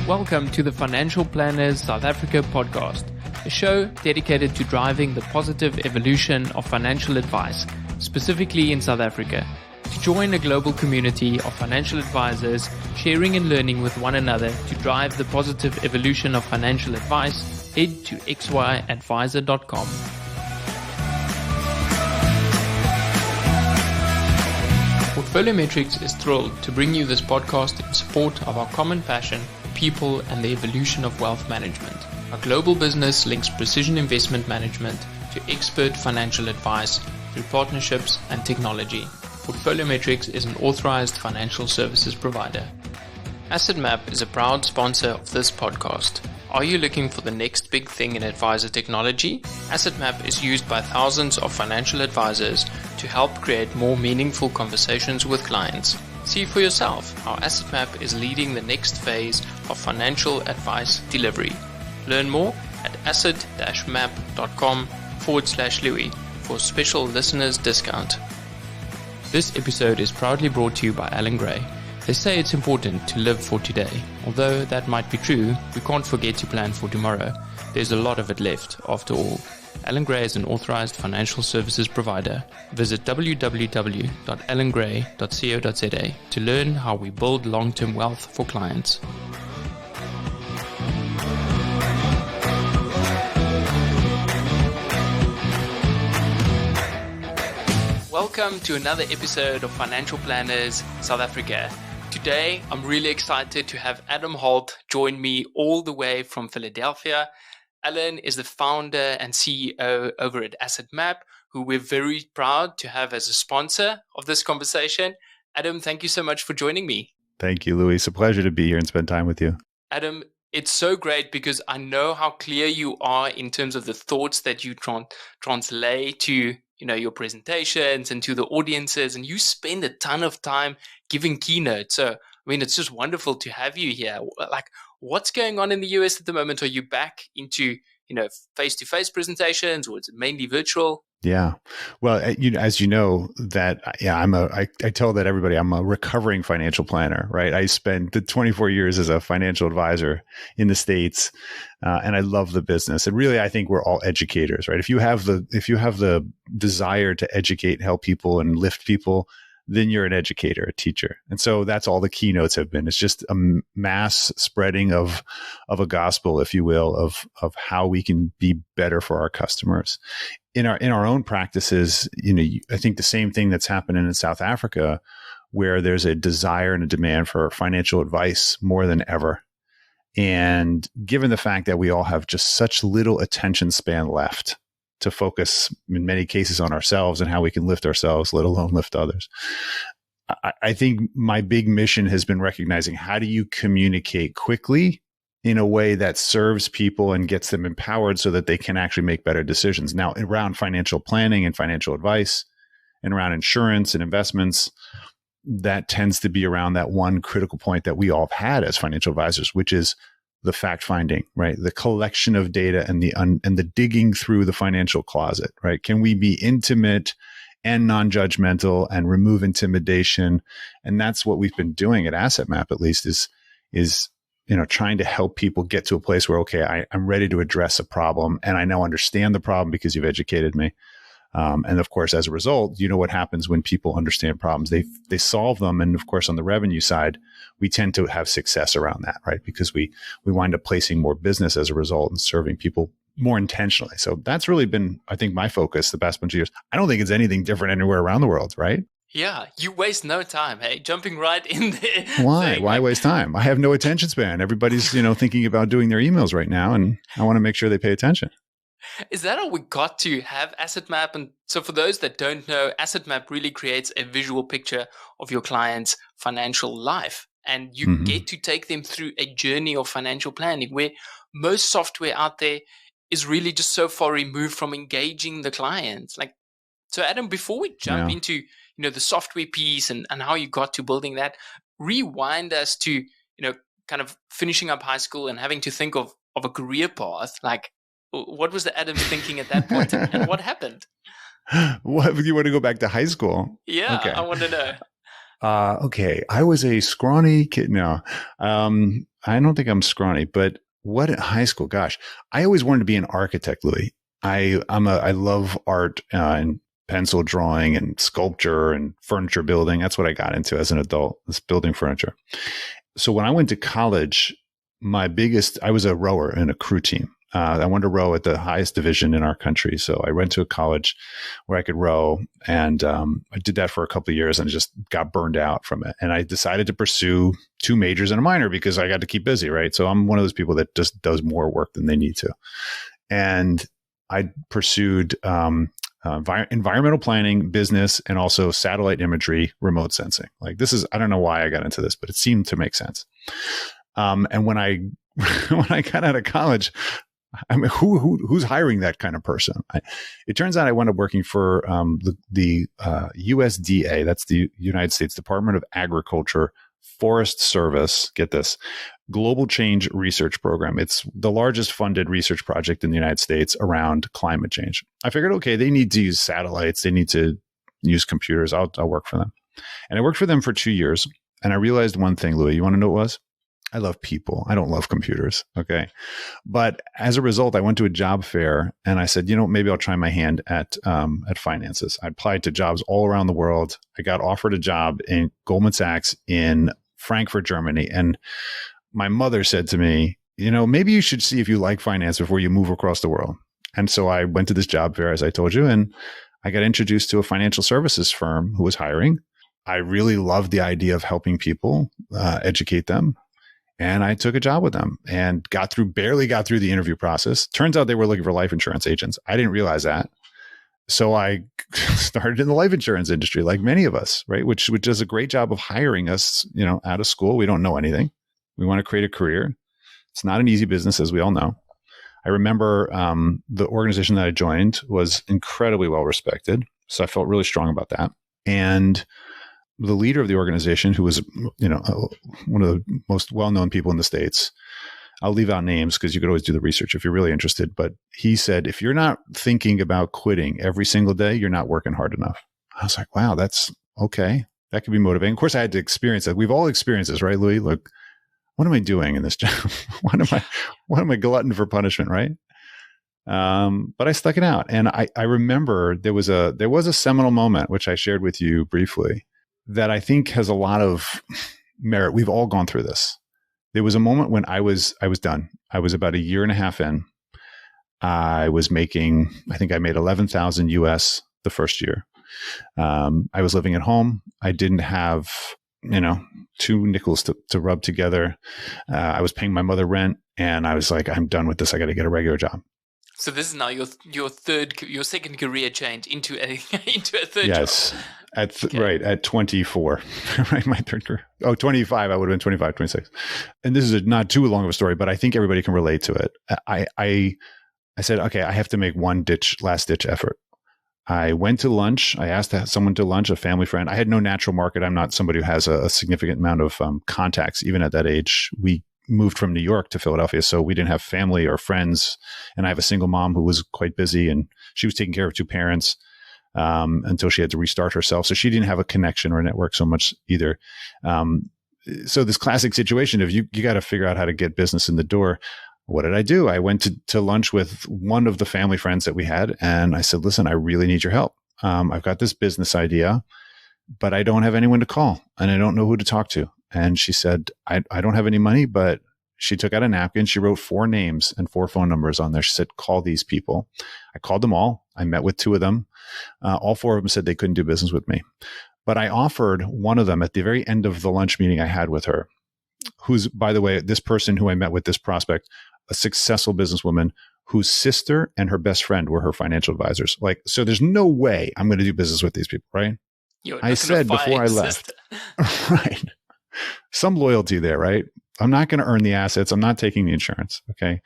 Welcome to the Financial Planners South Africa podcast, a show dedicated to driving the positive evolution of financial advice, specifically in South Africa. To join a global community of financial advisors, sharing and learning with one another to drive the positive evolution of financial advice, head to xyadvisor.com. Portfolio Metrics is thrilled to bring you this podcast in support of our common passion, people, and the evolution of wealth management. Our global business links precision investment management to expert financial advice through partnerships and technology. Portfolio Metrics is an authorized financial services provider. AssetMap is a proud sponsor of this podcast. Are you looking for the next big thing in advisor technology? AssetMap is used by thousands of financial advisors to help create more meaningful conversations with clients. See for yourself how AssetMap is leading the next phase of financial advice delivery. Learn more at asset-map.com/Louis for a special listeners discount. This episode is proudly brought to you by Alan Gray. They say it's important to live for today. Although that might be true, we can't forget to plan for tomorrow. There's a lot of it left, after all. Alan Gray is an authorized financial services provider. Visit www.alangray.co.za to learn how we build long-term wealth for clients. Welcome to another episode of Financial Planners South Africa. Today, I'm really excited to have Adam Holt join me all the way from Philadelphia. Alan is the founder and CEO over at AssetMap, who we're very proud to have as a sponsor of this conversation. Adam, thank you so much for joining me. Thank you, Louis. It's a pleasure to be here and spend time with you. Adam, it's so great because I know how clear you are in terms of the thoughts that you translate to your presentations and to the audiences, and you spend a ton of time giving keynotes. So, it's just wonderful to have you here. Like, what's going on in the US at the moment? Are you back into, face-to-face presentations, or is it mainly virtual? Yeah. Well, as you know, I tell that everybody, I'm a recovering financial planner, right? I spent 24 years as a financial advisor in the States, and I love the business. And really, I think we're all educators, right? If you have the desire to educate, help people, and lift people, then you're an educator, a teacher. And so that's all the keynotes have been. It's just a mass spreading of a gospel, if you will, of how we can be better for our customers. In our own practices, I think the same thing that's happening in South Africa, where there's a desire and a demand for financial advice more than ever. And given the fact that we all have just such little attention span left to focus in many cases on ourselves and how we can lift ourselves, let alone lift others. I think my big mission has been recognizing, how do you communicate quickly in a way that serves people and gets them empowered so that they can actually make better decisions. Now, around financial planning and financial advice and around insurance and investments, that tends to be around that one critical point that we all have had as financial advisors, which is the fact finding, right? The collection of data and the digging through the financial closet, right? Can we be intimate and non-judgmental and remove intimidation? And that's what we've been doing at AssetMap, at least, is trying to help people get to a place where, okay, I'm ready to address a problem, and I now understand the problem because you've educated me. And of course, as a result, what happens when people understand problems? They solve them. And of course, on the revenue side, we tend to have success around that, right? Because we wind up placing more business as a result and serving people more intentionally. So that's really been, I think, my focus the past bunch of years. I don't think it's anything different anywhere around the world, right? Yeah, you waste no time, hey? Jumping right in there. Why? Why waste time? I have no attention span. Everybody's, thinking about doing their emails right now, and I want to make sure they pay attention. Is that how we got to have AssetMap? And so for those that don't know, AssetMap really creates a visual picture of your client's financial life. And you get to take them through a journey of financial planning, where most software out there is really just so far removed from engaging the clients. So Adam, before we jump into, the software piece and how you got to building that, rewind us to, kind of finishing up high school and having to think of a career path. What was the Adam thinking at that point, and what happened? What, you want to go back to high school? Yeah, okay. I want to know. Okay. I was a scrawny kid. No, I don't think I'm scrawny, but what in high school? Gosh, I always wanted to be an architect, Louis. I love art and pencil drawing and sculpture and furniture building. That's what I got into as an adult, was building furniture. So when I went to college, I was a rower in a crew team. I wanted to row at the highest division in our country. So I went to a college where I could row, and I did that for a couple of years and just got burned out from it. And I decided to pursue two majors and a minor because I got to keep busy, right? So I'm one of those people that just does more work than they need to. And I pursued environmental planning, business, and also satellite imagery, remote sensing. I don't know why I got into this, but it seemed to make sense. And when I when I got out of college, I mean, who's hiring that kind of person? It turns out I wound up working for the USDA. That's the United States Department of Agriculture Forest Service. Get this. Global Change Research Program. It's the largest funded research project in the United States around climate change. I figured, okay, they need to use satellites. They need to use computers. I'll work for them. And I worked for them for 2 years. And I realized one thing, Louis, you want to know what it was? I love people. I don't love computers. Okay. But as a result, I went to a job fair and I said, maybe I'll try my hand at finances. I applied to jobs all around the world. I got offered a job in Goldman Sachs in Frankfurt, Germany. And my mother said to me, maybe you should see if you like finance before you move across the world. And so I went to this job fair, as I told you, and I got introduced to a financial services firm who was hiring. I really loved the idea of helping people, educate them. And I took a job with them and barely got through the interview process. Turns out they were looking for life insurance agents. I didn't realize that. So I started in the life insurance industry, like many of us, right? Which does a great job of hiring us, out of school. We don't know anything. We want to create a career. It's not an easy business, as we all know. I remember the organization that I joined was incredibly well respected. So I felt really strong about that. And the leader of the organization, who was, one of the most well-known people in the States, I'll leave out names because you could always do the research if you're really interested. But he said, if you're not thinking about quitting every single day, you're not working hard enough. I was like, wow, that's okay. That could be motivating. Of course, I had to experience that. We've all experienced this, right, Louis? Look, what am I doing in this job? What am I glutton for punishment, right? But I stuck it out. And I remember there was a seminal moment, which I shared with you briefly, that I think has a lot of merit. We've all gone through this. There was a moment when I was done. I was about a year and a half in. I think I made 11,000 US the first year. I was living at home. I didn't have, two nickels to rub together. I was paying my mother rent, and I was like, I'm done with this. I got to get a regular job. So this is now your second career change into a third yes, job. Right, at 24, right, my third career. 25, I would have been 25, 26. And this is not too long of a story, but I think everybody can relate to it. I said, okay, I have to make last ditch effort. I went to lunch. I asked someone to lunch, a family friend. I had no natural market. I'm not somebody who has a significant amount of contacts, even at that age. We moved from New York to Philadelphia, so we didn't have family or friends. And I have a single mom who was quite busy, and she was taking care of two parents until she had to restart herself. So she didn't have a connection or a network so much either. So this classic situation of you got to figure out how to get business in the door. What did I do? I went to lunch with one of the family friends that we had, and I said, listen, I really need your help. I've got this business idea, but I don't have anyone to call, and I don't know who to talk to. And she said, I don't have any money, but she took out a napkin. She wrote 4 names and 4 phone numbers on there. She said, call these people. I called them all. I met with 2 of them. All 4 of them said they couldn't do business with me. But I offered one of them at the very end of the lunch meeting I had with her, who's, by the way, this person who I met with, this prospect, a successful businesswoman whose sister and her best friend were her financial advisors. So there's no way I'm going to do business with these people, right? I said before I left, right? Some loyalty there, right? I'm not going to earn the assets. I'm not taking the insurance. Okay.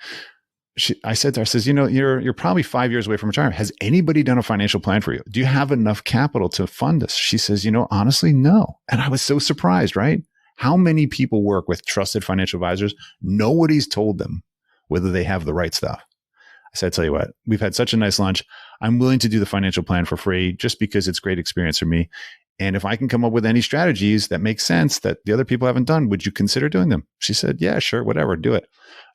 I said to her, I says, you're probably 5 years away from retirement. Has anybody done a financial plan for you? Do you have enough capital to fund this? She says, honestly, no. And I was so surprised, right? How many people work with trusted financial advisors? Nobody's told them whether they have the right stuff. I said, tell you what, we've had such a nice lunch. I'm willing to do the financial plan for free just because it's great experience for me. And if I can come up with any strategies that make sense that the other people haven't done, would you consider doing them? She said, yeah, sure, whatever, do it.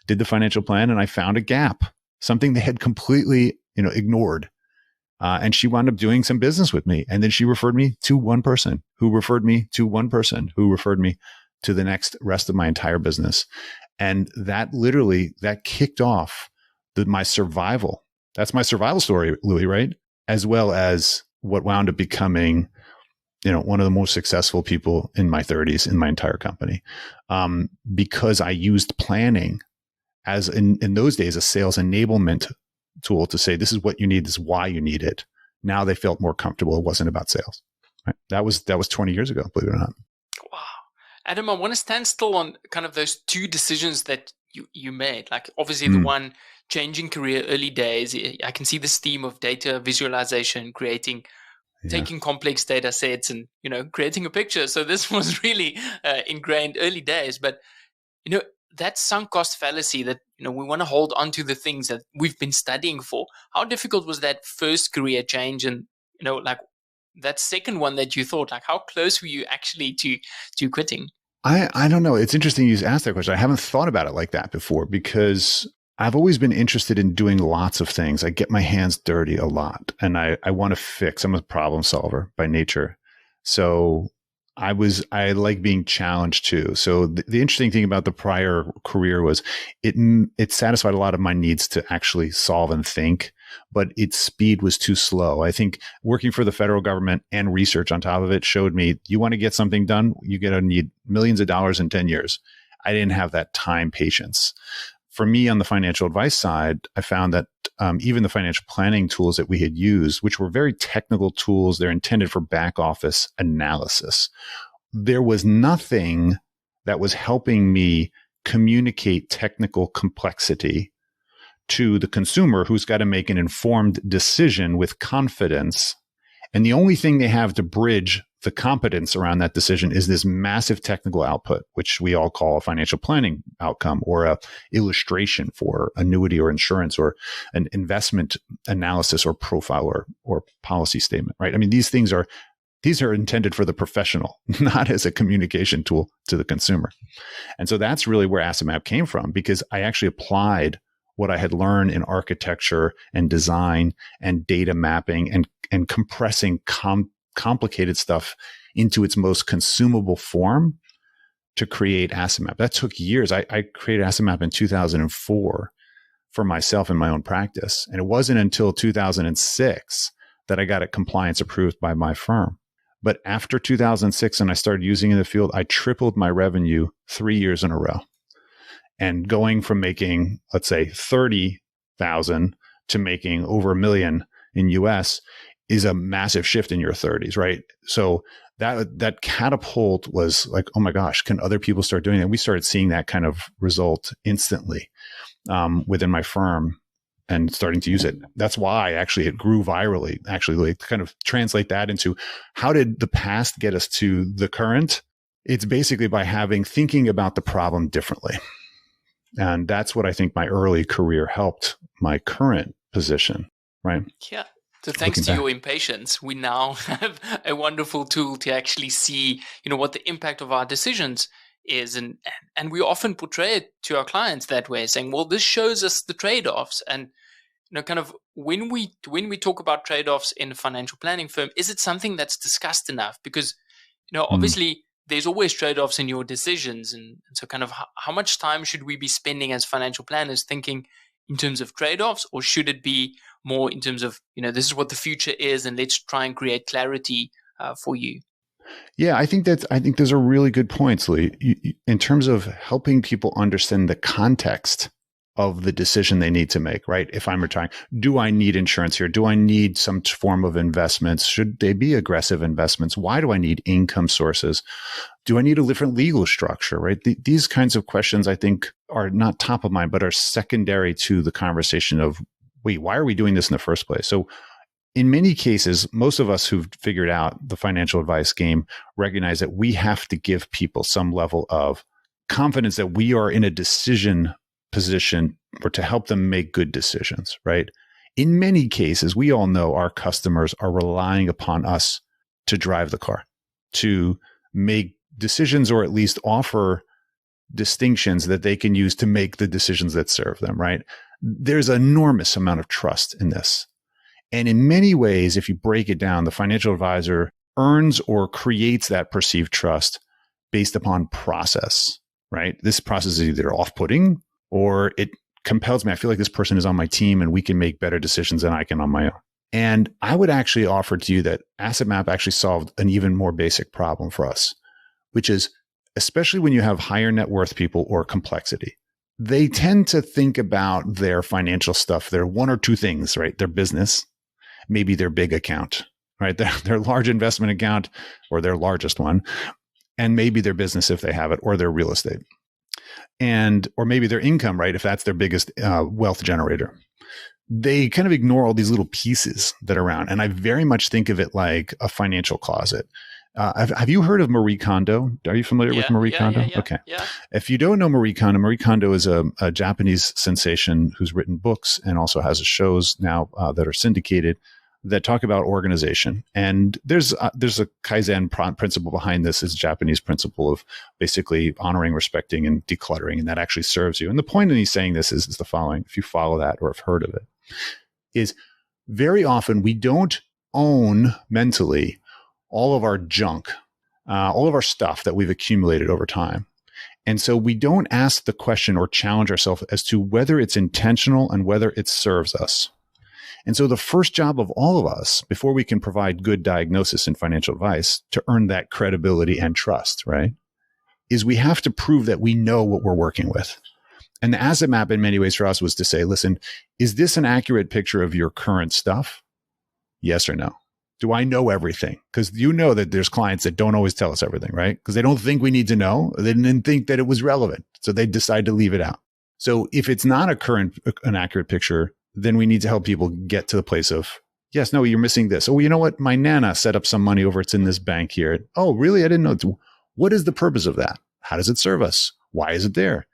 Did the financial plan, and I found a gap, something they had completely, ignored. And she wound up doing some business with me. And then she referred me to one person who referred me to one person who referred me to the rest of my entire business. And that kicked off my survival. That's my survival story, Louis, right? As well as what wound up becoming, one of the most successful people in my 30s in my entire company, because I used planning as in those days, a sales enablement tool to say, this is what you need, this is why you need it. Now they felt more comfortable. It wasn't about sales. Right? That was 20 years ago, believe it or not. Wow. Adam, I want to stand still on kind of those two decisions that you made. Like obviously the one changing career early days, I can see this theme of data visualization, taking complex data sets and, creating a picture. So this was really ingrained early days. But, that sunk cost fallacy that, we want to hold on to the things that we've been studying for. How difficult was that first career change? And, like that second one that you thought, like how close were you actually to quitting? I don't know. It's interesting you asked that question. I haven't thought about it like that before because I've always been interested in doing lots of things. I get my hands dirty a lot and I want to fix. I'm a problem solver by nature. So I like being challenged too. So the interesting thing about the prior career was it satisfied a lot of my needs to actually solve and think, but its speed was too slow. I think working for the federal government and research on top of it showed me you want to get something done, you're going to need millions of dollars in 10 years. I didn't have that time patience. For me on the financial advice side, I found that even the financial planning tools that we had used, which were very technical tools, they're intended for back office analysis. There was nothing that was helping me communicate technical complexity to the consumer who's got to make an informed decision with confidence. And the only thing they have to bridge the competence around that decision is this massive technical output, which we all call a financial planning outcome or a illustration for annuity or insurance or an investment analysis or profile or policy statement, right? I mean, these are intended for the professional, not as a communication tool to the consumer. And so that's really where Asset Map came from, because I actually applied what I had learned in architecture and design and data mapping and compressing complicated stuff into its most consumable form to create Asset Map. That took years. I created Asset Map in 2004 for myself in my own practice. And it wasn't until 2006 that I got it compliance approved by my firm. But after 2006, and I started using it in the field, I tripled my revenue 3 years in a row. And going from making, let's say, 30,000 to making over $1 million in US is a massive shift in your 30s, right? So that catapult was like, oh my gosh, can other people start doing that? We started seeing that kind of result instantly within my firm and starting to use it. That's why actually it grew virally. Actually, like, kind of translate that into how did the past get us to the current? It's basically by thinking about the problem differently. And that's what I think my early career helped my current position, right? Yeah. So thanks to your impatience, we now have a wonderful tool to actually see, what the impact of our decisions is. And we often portray it to our clients that way, saying, well, this shows us the trade-offs. And, kind of when we talk about trade-offs in a financial planning firm, is it something that's discussed enough? Because, obviously there's always trade-offs in your decisions. And so kind of how much time should we be spending as financial planners thinking in terms of trade-offs, or should it be more in terms of, this is what the future is and let's try and create clarity for you? Yeah, I think those are really good points, Lee, in terms of helping people understand the context of the decision they need to make, right? If I'm retiring, do I need insurance here? Do I need some form of investments? Should they be aggressive investments? Why do I need income sources? Do I need a different legal structure, right? These kinds of questions, I think, are not top of mind, but are secondary to the conversation of, wait, why are we doing this in the first place? So in many cases, most of us who've figured out the financial advice game recognize that we have to give people some level of confidence that we are in a decision position or to help them make good decisions, right? In many cases, we all know our customers are relying upon us to drive the car. to make decisions or at least offer distinctions that they can use to make the decisions that serve them, right? There's an enormous amount of trust in this. And in many ways, if you break it down, the financial advisor earns or creates that perceived trust based upon process, right? This process is either off-putting or it compels me. I feel like this person is on my team and we can make better decisions than I can on my own. And I would actually offer to you that Asset Map actually solved an even more basic problem for us, which is, especially when you have higher net worth people or complexity, they tend to think about their financial stuff. They're one or two things, right? Their business, maybe their big account, right? Their large investment account or their largest one, and maybe their business if they have it, or their real estate. Or maybe their income, right? If that's their biggest wealth generator. They kind of ignore all these little pieces that are around. And I very much think of it like a financial closet. Have you heard of Marie Kondo? Are you familiar with Marie Kondo? Yeah. Okay. Yeah. If you don't know Marie Kondo is a Japanese sensation who's written books and also has shows now that are syndicated that talk about organization. And there's a Kaizen principle behind this, is a Japanese principle of basically honoring, respecting, and decluttering. And that actually serves you. And the point in he's saying this is the following, if you follow that or have heard of it, is very often we don't own mentally all of our junk, all of our stuff that we've accumulated over time. And so we don't ask the question or challenge ourselves as to whether it's intentional and whether it serves us. And so the first job of all of us, before we can provide good diagnosis and financial advice to earn that credibility and trust, right, is we have to prove that we know what we're working with. And the asset map in many ways for us was to say, listen, is this an accurate picture of your current stuff? Yes or no? Do I know everything? Because you know that there's clients that don't always tell us everything, right? Because they don't think we need to know. They didn't think that it was relevant. So they decide to leave it out. So if it's not an accurate picture, then we need to help people get to the place of, yes, no, you're missing this. Oh, you know what? My Nana set up some money over. It's in this bank here. Oh, really? I didn't know. What is the purpose of that? How does it serve us? Why is it there?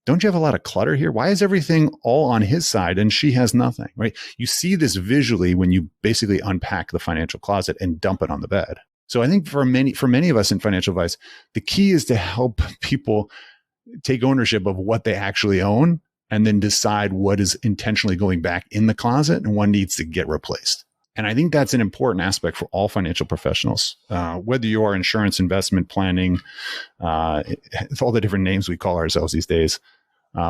Don't you have a lot of clutter here? Why is everything all on his side and she has nothing, right? You see this visually when you basically unpack the financial closet and dump it on the bed. So I think for many of us in financial advice, the key is to help people take ownership of what they actually own and then decide what is intentionally going back in the closet and what needs to get replaced. And I think that's an important aspect for all financial professionals, whether you are insurance, investment planning, all the different names we call ourselves these days,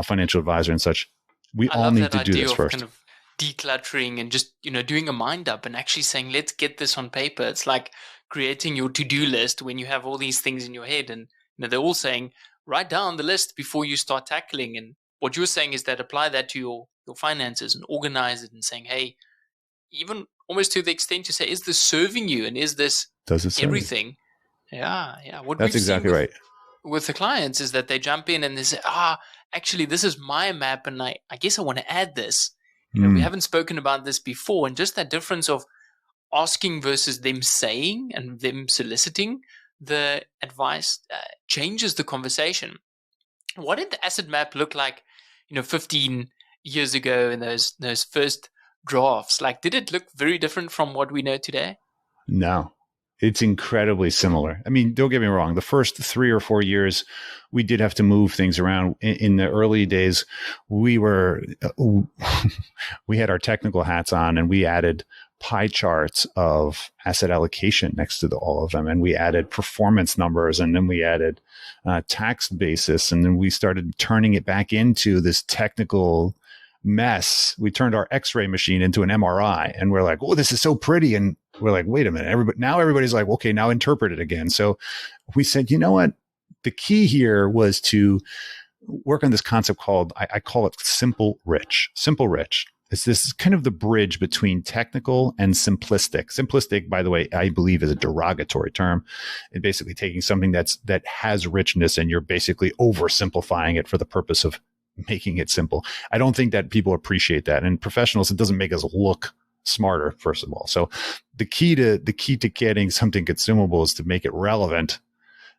financial advisor and such. We all need to do this first. Kind of decluttering and just, doing a mind up and actually saying, let's get this on paper. It's like creating your to-do list when you have all these things in your head. And they're all saying, write down the list before you start tackling. And what you're saying is that apply that to your finances and organize it and saying, hey, even almost to the extent to say, is this serving you? And is this everything? Yeah. That's exactly right. With the clients is that they jump in and they say, actually, this is my map. And I guess I want to add this. We haven't spoken about this before. And just that difference of asking versus them saying and them soliciting the advice changes the conversation. What did the asset map look like, 15 years ago in those first drafts? Like, did it look very different from what we know today? No, it's incredibly similar. I mean, don't get me wrong. The first 3 or 4 years, we did have to move things around. In the early days, we had our technical hats on and we added pie charts of asset allocation next to all of them. And we added performance numbers, and then we added tax basis. And then we started turning it back into this technical mess. We turned our X-ray machine into an MRI, and we're like, oh, this is so pretty. And we're like, wait a minute. Everybody's like, okay, now interpret it again. So we said, you know what? The key here was to work on this concept called, I call it simple rich. Simple rich. It's this kind of the bridge between technical and simplistic. Simplistic, by the way, I believe is a derogatory term. And basically taking something that has richness and you're basically oversimplifying it for the purpose of making it simple. I don't think that people appreciate that. And professionals, it doesn't make us look smarter, first of all. So the key to getting something consumable is to make it relevant.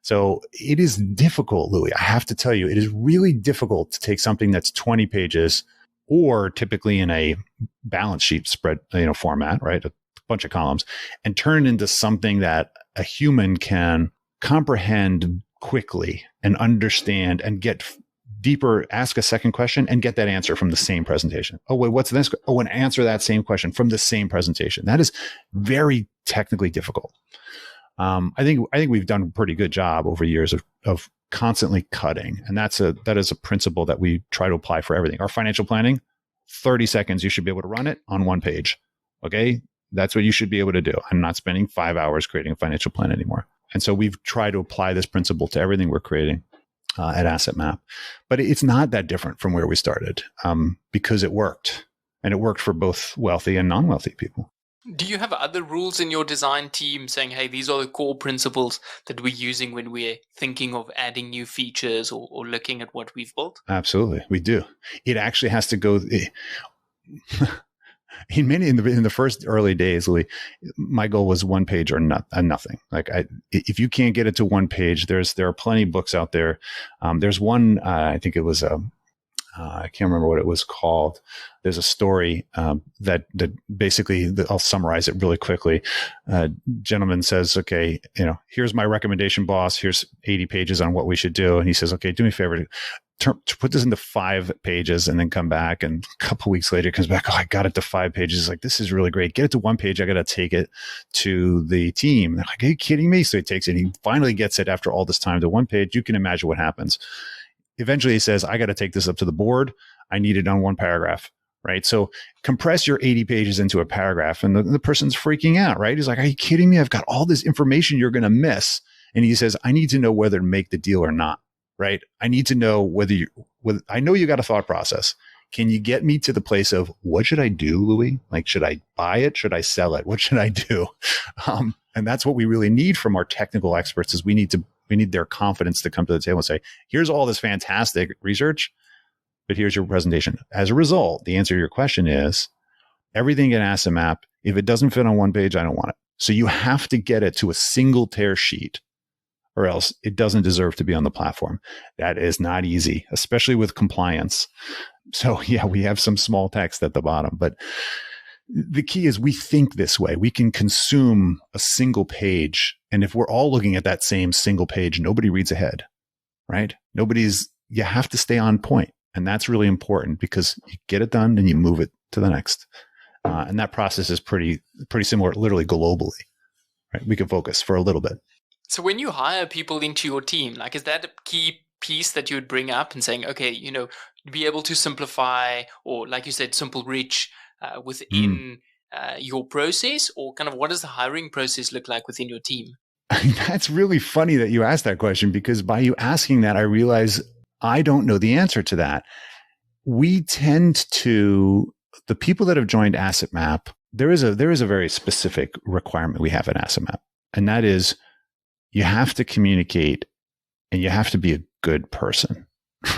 So it is difficult, Louis. I have to tell you, it is really difficult to take something that's 20 pages or typically in a balance sheet spread, format, right? A bunch of columns, and turn it into something that a human can comprehend quickly and understand and get deeper, ask a second question and get that answer from the same presentation. Oh, wait, what's this? Oh, and answer that same question from the same presentation. That is very technically difficult. I think we've done a pretty good job over years of constantly cutting. And that is a principle that we try to apply for everything. Our financial planning, 30 seconds, you should be able to run it on one page. Okay. That's what you should be able to do. I'm not spending 5 hours creating a financial plan anymore. And so we've tried to apply this principle to everything we're creating at AssetMap. But it's not that different from where we started because it worked. And it worked for both wealthy and non-wealthy people. Do you have other rules in your design team saying, hey, these are the core principles that we're using when we're thinking of adding new features or looking at what we've built? Absolutely. We do. It actually has to go in the first early days, Louis, my goal was one page or nothing. Like if you can't get it to one page, there are plenty of books out there. There's one, I think it was I can't remember what it was called. There's a story that basically, I'll summarize it really quickly. Gentleman says, okay, here's my recommendation, boss. Here's 80 pages on what we should do. And he says, okay, do me a favor to put this into 5 pages and then come back. And a couple of weeks later, it comes back. Oh, I got it to 5 pages. He's like, this is really great. Get it to 1 page. I got to take it to the team. They're like, are you kidding me? So he takes it. He finally gets it after all this time to 1 page. You can imagine what happens. Eventually he says, I got to take this up to the board. I need it on 1 paragraph, right? So compress your 80 pages into a paragraph and the person's freaking out, right? He's like, are you kidding me? I've got all this information you're going to miss. And he says, I need to know whether to make the deal or not, right? I need to know whether I know you got a thought process. Can you get me to the place of what should I do, Louis? Like, should I buy it? Should I sell it? What should I do? And that's what we really need from our technical experts is we need their confidence to come to the table and say, here's all this fantastic research, but here's your presentation. As a result, the answer to your question is everything in AssetMap, if it doesn't fit on 1 page, I don't want it. So you have to get it to a single tear sheet or else it doesn't deserve to be on the platform. That is not easy, especially with compliance. So yeah, we have some small text at the bottom, but the key is we think this way. We can consume a single page. And if we're all looking at that same single page, nobody reads ahead, right? You have to stay on point. And that's really important because you get it done and you move it to the next. And that process is pretty similar, literally globally, right? We can focus for a little bit. So when you hire people into your team, like, is that a key piece that you would bring up and saying, okay, be able to simplify or, like you said, simple reach within your process, or kind of what does the hiring process look like within your team? That's really funny that you asked that question, because by you asking that, I realize I don't know the answer to that. We tend to, the people that have joined AssetMap, there is a very specific requirement we have at AssetMap, and that is you have to communicate and you have to be a good person,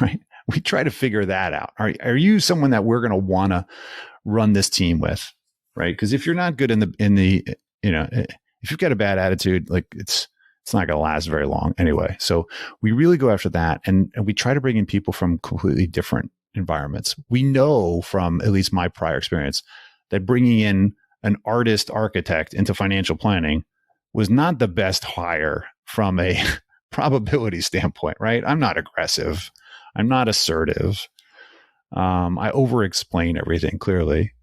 right? We try to figure that out. Are you someone that we're going to want to run this team with, right? Because if you're not good in the if you've got a bad attitude, like it's not going to last very long anyway. So we really go after that, and we try to bring in people from completely different environments. We know from at least my prior experience that bringing in an architect into financial planning was not the best hire from a probability standpoint, right? I'm not aggressive. I'm not assertive. I over-explain everything clearly.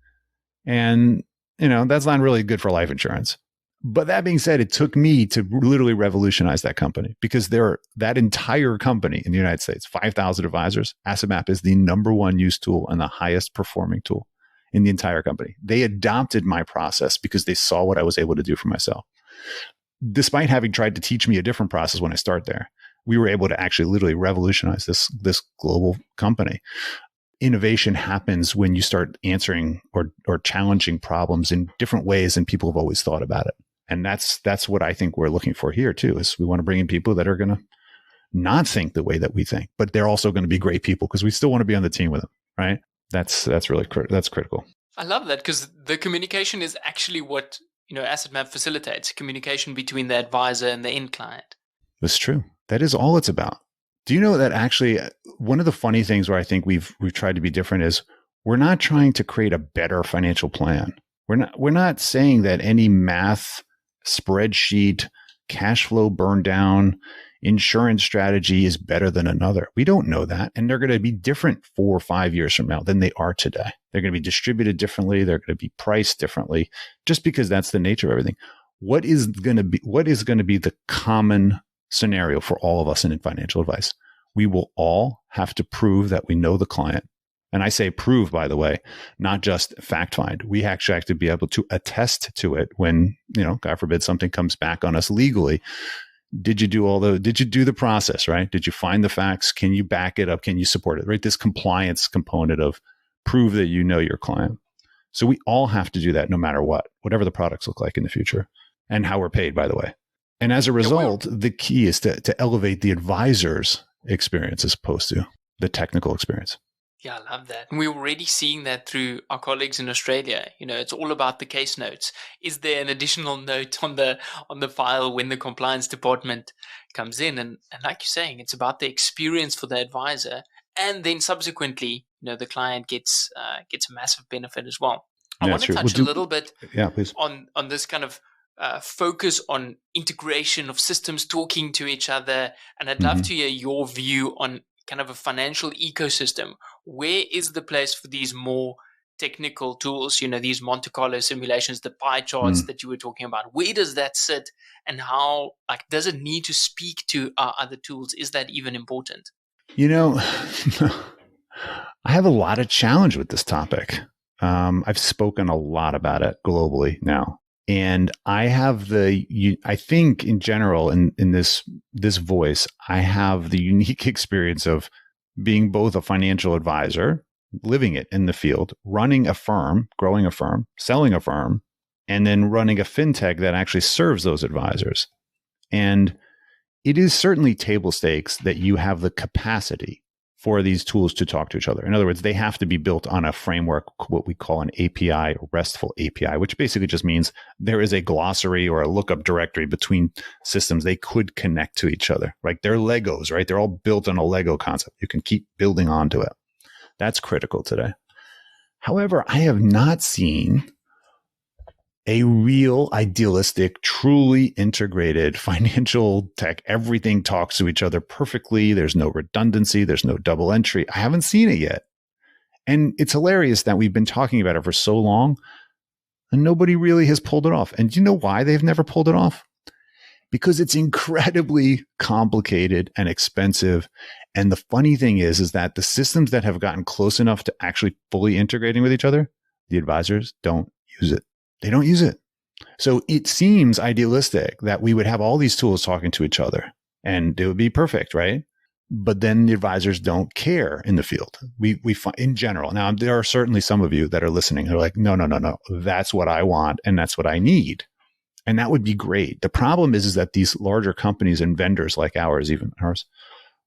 And, that's not really good for life insurance. But that being said, it took me to literally revolutionize that company, because that entire company in the United States, 5,000 advisors, AssetMap is the #1 used tool and the highest performing tool in the entire company. They adopted my process because they saw what I was able to do for myself. Despite having tried to teach me a different process when I start there, we were able to actually literally revolutionize this global company. Innovation happens when you start answering or challenging problems in different ways than people have always thought about it. And that's what I think we're looking for here too, is we want to bring in people that are going to not think the way that we think, but they're also going to be great people because we still want to be on the team with them, right? That's really that's critical. I love that, because the communication is actually what AssetMap facilitates, communication between the advisor and the end client. That's true. That is all it's about. Do you know that actually one of the funny things where I think we've tried to be different is we're not trying to create a better financial plan. We're not saying that any math spreadsheet cash flow burn down insurance strategy is better than another. We don't know that. And they're going to be different 4 or 5 years from now than they are today. They're going to be distributed differently. They're going to be priced differently, just because that's the nature of everything. What is going to be the common scenario for all of us in financial advice? We will all have to prove that we know the client. And I say prove, by the way, not just fact find. We actually have to be able to attest to it when, God forbid, something comes back on us legally. Did you do the process, right? Did you find the facts? Can you back it up? Can you support it, right? This compliance component of prove that you know your client. So we all have to do that no matter what, whatever the products look like in the future and how we're paid, by the way. And as a result, the key is to elevate the advisor's experience as opposed to the technical experience. Yeah, I love that. And we're already seeing that through our colleagues in Australia. It's all about the case notes. Is there an additional note on the file when the compliance department comes in? And like you're saying, it's about the experience for the advisor, and then subsequently, the client gets a massive benefit as well. I want to touch a little bit on this kind of focus on integration of systems talking to each other, and I'd love to hear your view on kind of a financial ecosystem. Where is the place for these more technical tools, these Monte Carlo simulations, the pie charts that you were talking about? Where does that sit, and how, does it need to speak to our other tools? Is that even important? I have a lot of challenge with this topic. I've spoken a lot about it globally now. And I have I think in general, in this voice, I have the unique experience of being both a financial advisor, living it in the field, running a firm, growing a firm, selling a firm, and then running a fintech that actually serves those advisors. And it is certainly table stakes that you have the capacity for these tools to talk to each other. In other words, they have to be built on a framework, what we call an API, RESTful API, which basically just means there is a glossary or a lookup directory between systems. They could connect to each other. Like they're Legos, right? They're all built on a Lego concept. You can keep building onto it. That's critical today. However, I have not seen a real idealistic, truly integrated financial tech. Everything talks to each other perfectly. There's no redundancy. There's no double entry. I haven't seen it yet. And it's hilarious that we've been talking about it for so long and nobody really has pulled it off. And do you know why they've never pulled it off? Because it's incredibly complicated and expensive. And the funny thing is that the systems that have gotten close enough to actually fully integrating with each other, the advisors don't use it. They don't use it. So it seems idealistic that we would have all these tools talking to each other and it would be perfect, right? But then the advisors don't care in the field. We find in general. Now, there are certainly some of you that are listening. They're like, no. That's what I want. And that's what I need. And that would be great. The problem is that these larger companies and vendors like ours, even ours,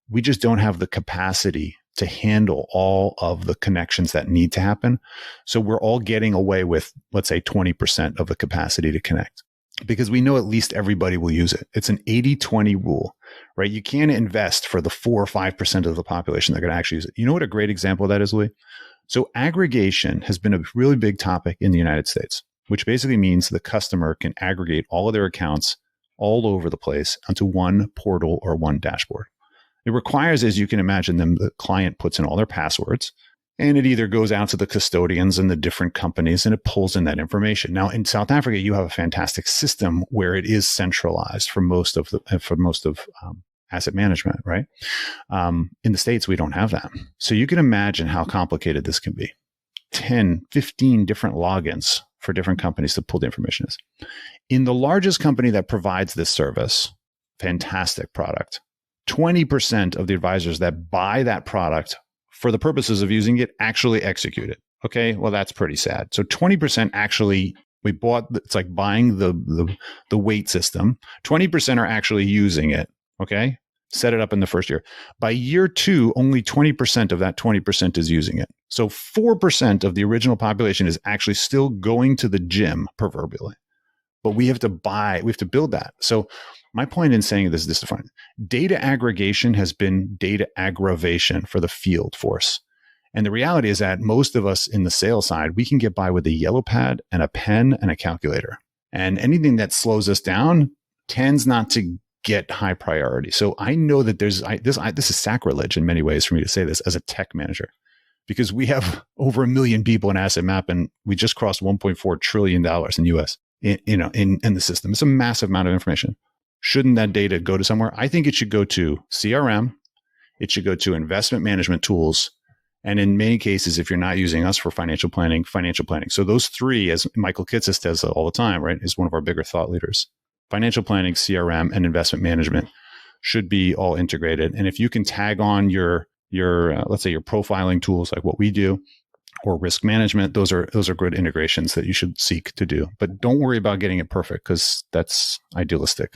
we just don't have the capacity to handle all of the connections that need to happen. So we're all getting away with, let's say, 20% of the capacity to connect because we know at least everybody will use it. It's an 80-20 rule, right? You can't invest for the 4 or 5% of the population that are going to actually use it. You know what a great example of that is, Louis? So aggregation has been a really big topic in the United States, which basically means the customer can aggregate all of their accounts all over the place onto one portal or one dashboard. It requires, as you can imagine, the client puts in all their passwords, and it either goes out to the custodians and the different companies, and it pulls in that information. Now, in South Africa, you have a fantastic system where it is centralized for most of asset management, right? In the States, we don't have that. So you can imagine how complicated this can be. 10, 15 different logins for different companies to pull the information is. In the largest company that provides this service, fantastic product, 20% of the advisors that buy that product for the purposes of using it actually execute it. Okay, well, that's pretty sad. So 20% actually, it's like buying the weight system. 20% are actually using it. Okay, set it up in the first year. By year 2, only 20% of that 20% is using it. So 4% of the original population is actually still going to the gym, proverbially. But we have to build that. So my point in saying this is different. Data aggregation has been data aggravation for the field force. And the reality is that most of us in the sales side, we can get by with a yellow pad and a pen and a calculator. And anything that slows us down, tends not to get high priority. So I know that this is sacrilege in many ways for me to say this as a tech manager, because we have over 1 million people in Asset Map, and we just crossed $1.4 trillion in US in the system. It's a massive amount of information. Shouldn't that data go to somewhere? I think it should go to CRM. It should go to investment management tools. And in many cases, if you're not using us for financial planning. So those three, as Michael Kitces says all the time, right, is one of our bigger thought leaders. Financial planning, CRM, and investment management should be all integrated. And if you can tag on your let's say your profiling tools like what we do, or risk management, those are good integrations that you should seek to do. But don't worry about getting it perfect, because that's idealistic.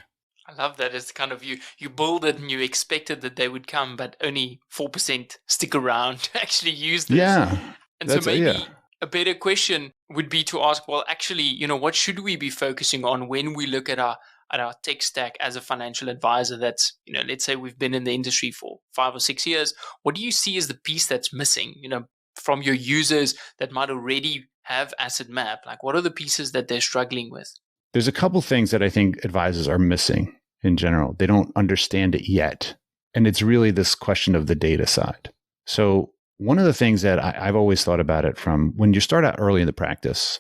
I love that. It's kind of you build it and you expected that they would come, but only 4% stick around to actually use this. Yeah. And so maybe a better question would be to ask, well, actually, what should we be focusing on when we look at our tech stack as a financial advisor that's, let's say we've been in the industry for 5 or 6 years. What do you see as the piece that's missing, from your users that might already have Asset Map? Like, what are the pieces that they're struggling with? There's a couple things that I think advisors are missing in general. They don't understand it yet. And it's really this question of the data side. So one of the things that I've always thought about it from when you start out early in the practice,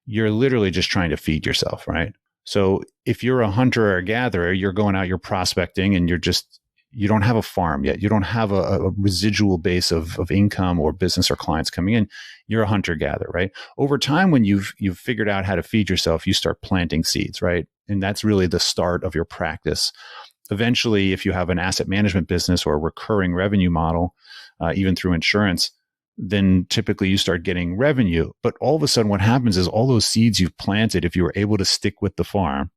you're literally just trying to feed yourself, right? So if you're a hunter or a gatherer, you're going out, you're prospecting, and you don't have a farm yet. You don't have a residual base of income or business or clients coming in. You're a hunter gatherer, right? Over time, when you've figured out how to feed yourself, you start planting seeds, right? And that's really the start of your practice. Eventually, if you have an asset management business or a recurring revenue model, even through insurance, then typically you start getting revenue. But all of a sudden, what happens is all those seeds you've planted, if you were able to stick with the farm,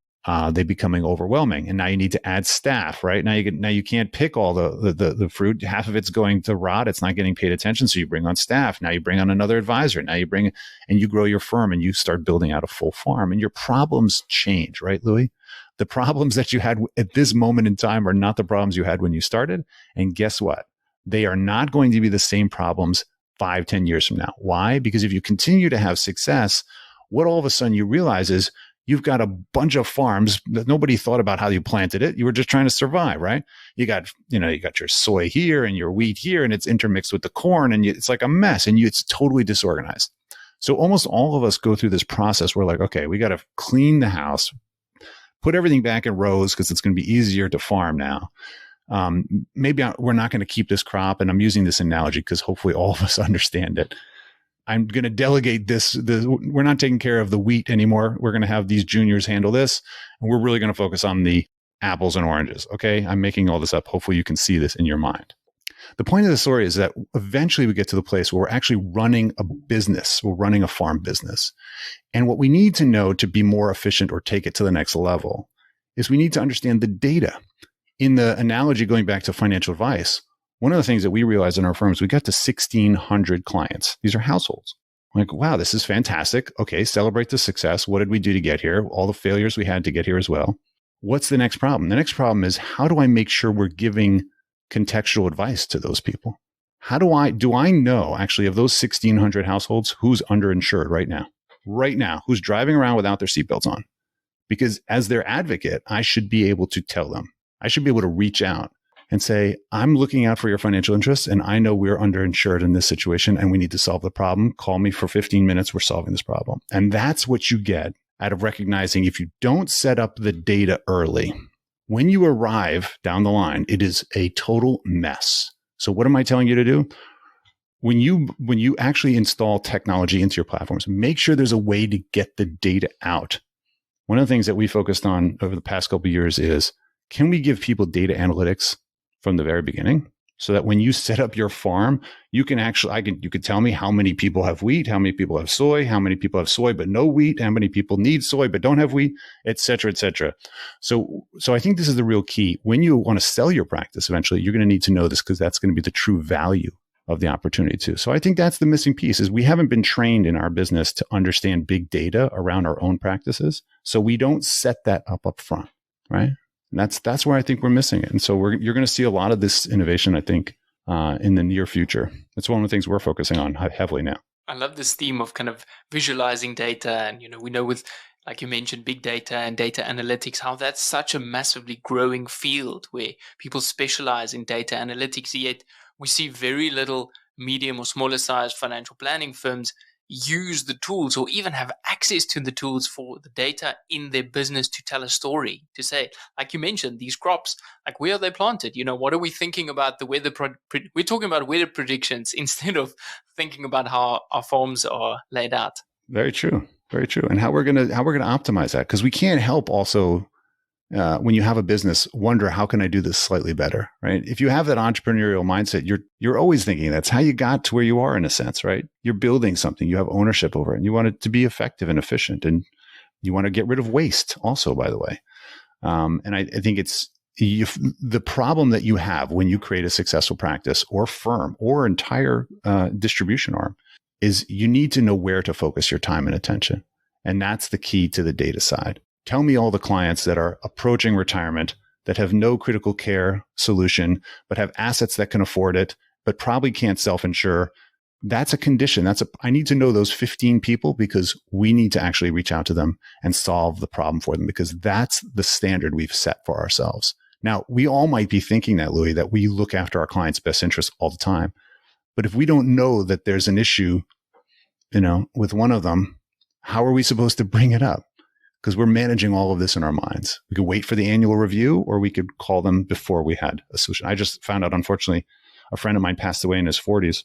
they becoming overwhelming. And now you need to add staff, right? Now you can't pick all the fruit. Half of it's going to rot. It's not getting paid attention. So you bring on staff. Now you bring on another advisor. Now and you grow your firm and you start building out a full farm, and your problems change, right, Louis? The problems that you had at this moment in time are not the problems you had when you started. And guess what? They are not going to be the same problems 5-10 years from now. Why? Because if you continue to have success, what all of a sudden you realize is you've got a bunch of farms that nobody thought about how you planted it. You were just trying to survive, right? You got your soy here and your wheat here, and it's intermixed with the corn, and it's like a mess, and it's totally disorganized. So almost all of us go through this process. We're like, okay, we got to clean the house, put everything back in rows because it's going to be easier to farm now. Maybe we're not going to keep this crop, and I'm using this analogy because hopefully all of us understand it. I'm going to delegate this. We're not taking care of the wheat anymore. We're going to have these juniors handle this, and we're really going to focus on the apples and oranges. Okay, I'm making all this up. Hopefully you can see this in your mind. The point of the story is that eventually we get to the place where we're actually running a business. We're running a farm business. And what we need to know to be more efficient or take it to the next level is we need to understand the data. In the analogy going back to financial advice, one of the things that we realized in our firms, we got to 1,600 clients. These are households. Like, wow, this is fantastic. Okay, celebrate the success. What did we do to get here? All the failures we had to get here as well. What's the next problem? The next problem is, how do I make sure we're giving contextual advice to those people? How do I know actually of those 1,600 households who's underinsured right now, who's driving around without their seatbelts on? Because as their advocate, I should be able to tell them. I should be able to reach out and say, I'm looking out for your financial interests, and I know we're underinsured in this situation, and we need to solve the problem. Call me for 15 minutes. We're solving this problem. And that's what you get out of recognizing if you don't set up the data early, when you arrive down the line, it is a total mess. So what am I telling you to do? When you actually install technology into your platforms, make sure there's a way to get the data out. One of the things that we focused on over the past couple of years is, can we give people data analytics from the very beginning, so that when you set up your farm, you can tell me how many people have wheat, how many people have soy, how many people have soy but no wheat, how many people need soy but don't have wheat, et cetera, et cetera. So I think this is the real key. When you want to sell your practice, eventually, you're going to need to know this, because that's going to be the true value of the opportunity too. So I think that's the missing piece, is we haven't been trained in our business to understand big data around our own practices. So we don't set that up front, right? And that's where I think we're missing it. And so you're going to see a lot of this innovation, I think, in the near future. It's one of the things we're focusing on heavily now. I love this theme of kind of visualizing data. And, we know with like you mentioned, big data and data analytics, how that's such a massively growing field where people specialize in data analytics, yet we see very little medium or smaller sized financial planning firms use the tools or even have access to the tools for the data in their business to tell a story, to say, like you mentioned, these crops, like where are they planted? What are we thinking about the weather? We're talking about weather predictions instead of thinking about how our farms are laid out. Very true. Very true. And how we're gonna optimize that, because we can't help also when you have a business wonder, how can I do this slightly better, right? If you have that entrepreneurial mindset, you're always thinking that's how you got to where you are, in a sense, right? You're building something, you have ownership over it, and you want it to be effective and efficient, and you want to get rid of waste also, by the way. And I think the problem that you have when you create a successful practice or firm or entire distribution arm is you need to know where to focus your time and attention. And that's the key to the data side. Tell me all the clients that are approaching retirement that have no critical care solution, but have assets that can afford it, but probably can't self-insure. That's a condition. I need to know those 15 people, because we need to actually reach out to them and solve the problem for them, because that's the standard we've set for ourselves. Now, we all might be thinking that, Louis, that we look after our clients' best interests all the time. But if we don't know that there's an issue, with one of them, how are we supposed to bring it up? Because we're managing all of this in our minds. We could wait for the annual review, or we could call them before we had a solution. I just found out, unfortunately, a friend of mine passed away in his 40s.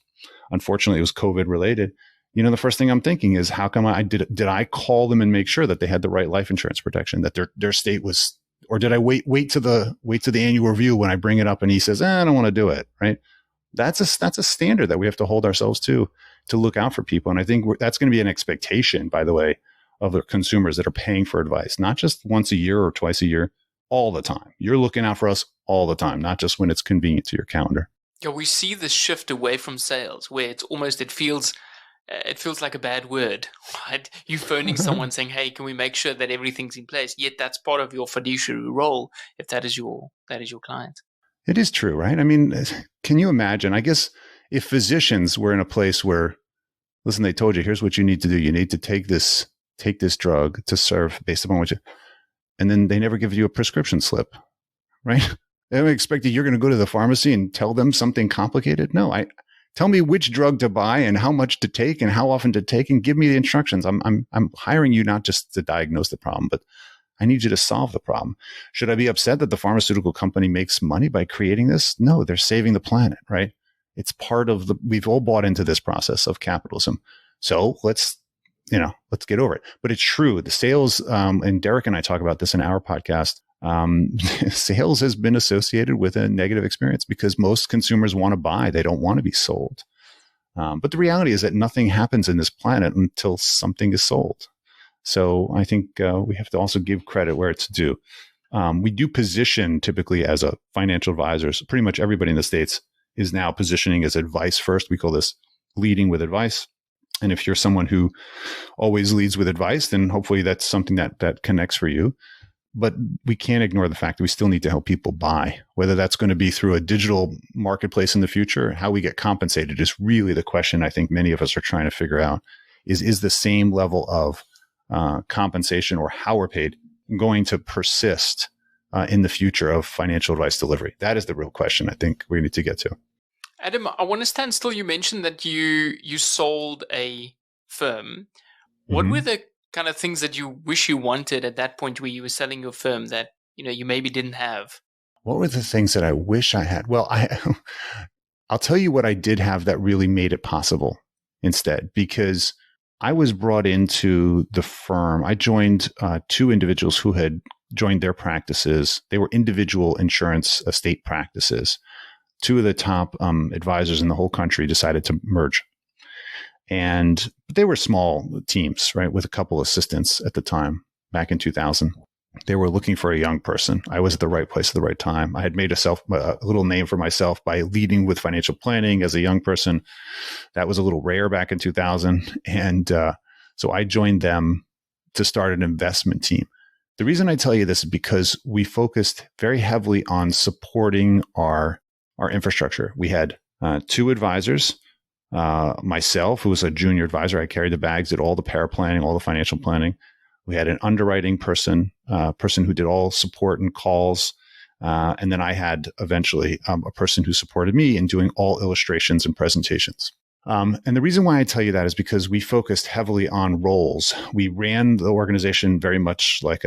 Unfortunately, it was COVID related. The first thing I'm thinking is, how come did I call them and make sure that they had the right life insurance protection, that their state was, or did I wait to the annual review when I bring it up and he says, I don't want to do it, right? That's a standard that we have to hold ourselves to look out for people. And I think that's going to be an expectation, by the way, of the consumers that are paying for advice, not just once a year or twice a year, all the time. You're looking out for us all the time, not just when it's convenient to your calendar. Yeah, we see this shift away from sales where it feels like a bad word, right? You phoning someone saying, hey, can we make sure that everything's in place? Yet that's part of your fiduciary role if that is your client. It is true, right? I mean, can you imagine? I guess if physicians were in a place where, listen, they told you, here's what you need to do. You need to take this drug to serve based upon and then they never give you a prescription slip, right? They expect you're going to go to the pharmacy and tell them something complicated. No, tell me which drug to buy and how much to take and how often to take, and give me the instructions. I'm hiring you not just to diagnose the problem, but I need you to solve the problem. Should I be upset that the pharmaceutical company makes money by creating this? No, they're saving the planet, right? It's part of we've all bought into this process of capitalism. So let's get over it. But it's true. The sales, and Derek and I talk about this in our podcast. Sales has been associated with a negative experience because most consumers want to buy. They don't want to be sold. But the reality is that nothing happens in this planet until something is sold. So I think we have to also give credit where it's due. We do position typically as a financial advisors. Pretty much everybody in the States is now positioning as advice first. We call this leading with advice. And if you're someone who always leads with advice, then hopefully that's something that connects for you. But we can't ignore the fact that we still need to help people buy, whether that's going to be through a digital marketplace in the future. How we get compensated is really the question I think many of us are trying to figure out. Is the same level of compensation or how we're paid going to persist in the future of financial advice delivery? That is the real question I think we need to get to. Adam, I want to stand still. You mentioned that you sold a firm. What were the kind of things that you wish you wanted at that point where you were selling your firm that you maybe didn't have? What were the things that I wish I had? Well, I'll tell you what I did have that really made it possible instead, because I was brought into the firm. I joined two individuals who had joined their practices. They were individual insurance estate practices. Two of the top advisors in the whole country decided to merge. And they were small teams, right, with a couple assistants at the time, back in 2000. They were looking for a young person. I was at the right place at the right time. I had made a little name for myself by leading with financial planning as a young person. That was a little rare back in 2000. And so I joined them to start an investment team. The reason I tell you this is because we focused very heavily on supporting our infrastructure. We had two advisors, myself, who was a junior advisor. I carried the bags, did all the paraplanning, all the financial planning. We had an underwriting person who did all support and calls. And then I had eventually a person who supported me in doing all illustrations and presentations. And the reason why I tell you that is because we focused heavily on roles. We ran the organization very much like